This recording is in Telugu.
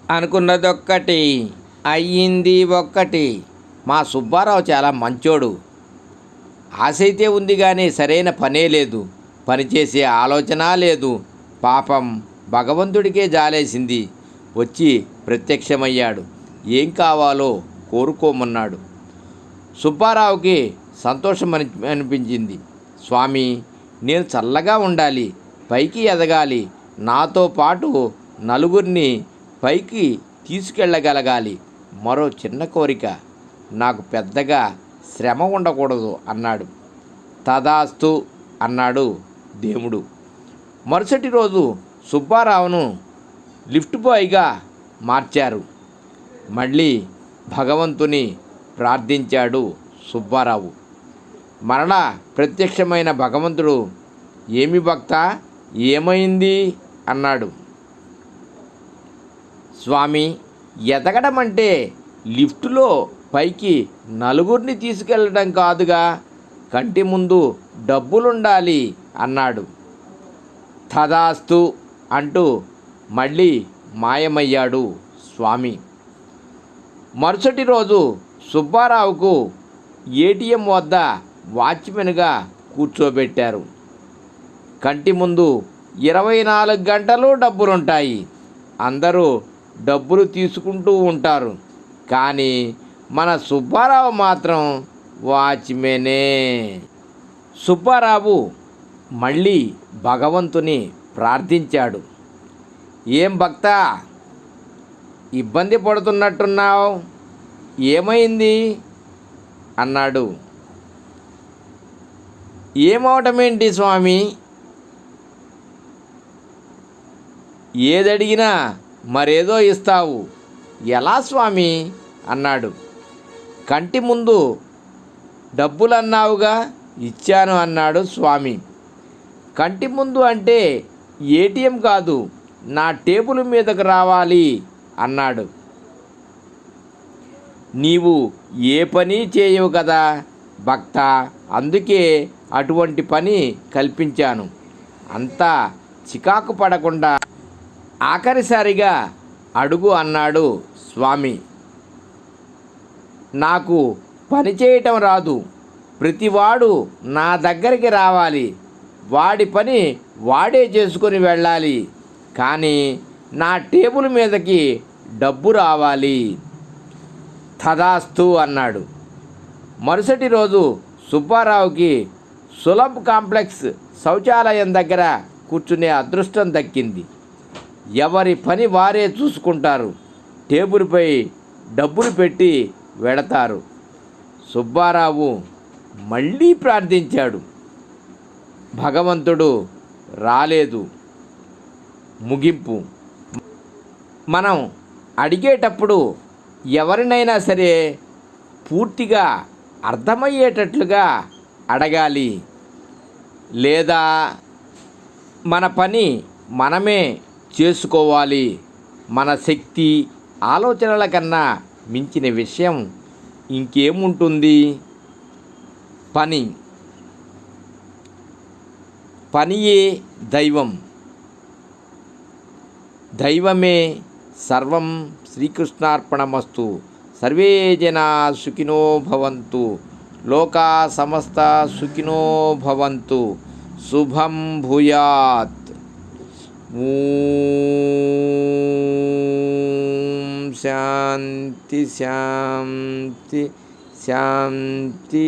అనుకున్నదొక్కటి అయ్యింది ఒక్కటి. మా సుబ్బారావు చాలా మంచోడు. ఆశ అయితే ఉంది కానీ సరైన పనే లేదు, పనిచేసే ఆలోచన లేదు. పాపం భగవంతుడికే జాలేసింది. వచ్చి ప్రత్యక్షమయ్యాడు. ఏం కావాలో కోరుకోమన్నాడు. సుబ్బారావుకి సంతోషం అనిపించింది. స్వామి, నేను చల్లగా ఉండాలి, పైకి ఎదగాలి, నాతో పాటు నలుగురిని పైకి తీసుకెళ్ళగలగాలి. మరో చిన్న కోరిక, నాకు పెద్దగా శ్రమ ఉండకూడదు అన్నాడు. తదాస్తు అన్నాడు దేవుడు. మరుసటి రోజు సుబ్బారావును లిఫ్ట్ బాయ్గా మార్చారు. మళ్ళీ భగవంతుని ప్రార్థించాడు సుబ్బారావు. మరలా ప్రత్యక్షమైన భగవంతుడు, ఏమి భక్త, ఏమైంది అన్నాడు. స్వామి, ఎదగడం అంటే లిఫ్టులో పైకి నలుగురిని తీసుకెళ్ళడం కాదుగా, కంటి ముందు డబ్బులుండాలి అన్నాడు. తదాస్తు అంటూ మళ్ళీ మాయమయ్యాడు స్వామి. మరుసటి రోజు సుబ్బారావుకు ఏటీఎం వద్ద వాచ్మెన్గా కూర్చోబెట్టారు. కంటి ముందు 24 గంటలు డబ్బులుంటాయి. అందరూ డబ్బులు తీసుకుంటూ ఉంటారు. కానీ మన సుబ్బారావు మాత్రం వాచ్మెనే. సుబ్బారావు మళ్ళీ భగవంతుని ప్రార్థించాడు. ఏం భక్త, ఇబ్బంది పడుతున్నట్టున్నావు, ఏమైంది అన్నాడు. ఏమవటమేంటి స్వామి, ఏదడిగినా మరేదో ఇస్తావు, ఎలా స్వామి అన్నాడు. కంటి ముందు డబ్బులన్నావుగా, ఇచ్చాను అన్నాడు స్వామి. కంటి ముందు అంటే ఏటీఎం కాదు, నా టేబుల్ మీదకు రావాలి అన్నాడు. నీవు ఏ పని చేయవు కదా భక్త, అందుకే అటువంటి పని కల్పించాను. అంతా చికాకు పడకుండా ఆఖరిసారిగా అడుగు అన్నాడు స్వామి. నాకు పని చేయటం రాదు, ప్రతివాడు నా దగ్గరికి రావాలి, వాడి పని వాడే చేసుకొని వెళ్ళాలి, కానీ నా టేబుల్ మీదకి డబ్బు రావాలి. తదాస్తు అన్నాడు. మరుసటి రోజు సుబ్బారావుకి సులభ్ కాంప్లెక్స్ శౌచాలయం దగ్గర కూర్చునే అదృష్టం దక్కింది. ఎవరి పని వారే చూసుకుంటారు, టేబుల్పై డబ్బులు పెట్టి వెడతారు. సుబ్బారావు మళ్ళీ ప్రార్థించాడు. భగవంతుడు రాలేదు. ముగింపు, మనం అడిగేటప్పుడు ఎవరినైనా సరే పూర్తిగా అర్థమయ్యేటట్లుగా అడగాలి, లేదా మన పని మనమే చేసుకోవాలి. మన శక్తి ఆలోచనల కన్నా మించిన విషయం ఇంకేముంటుంది? పనియే దైవం. దైవమే సర్వం. శ్రీకృష్ణార్పణమస్తు. సర్వే జనా సుఖినో భవంతు. లోకా సమస్త సుఖినో భవంతు. శుభం భూయాత్. ఓం శాంతి శాంతి శాంతి.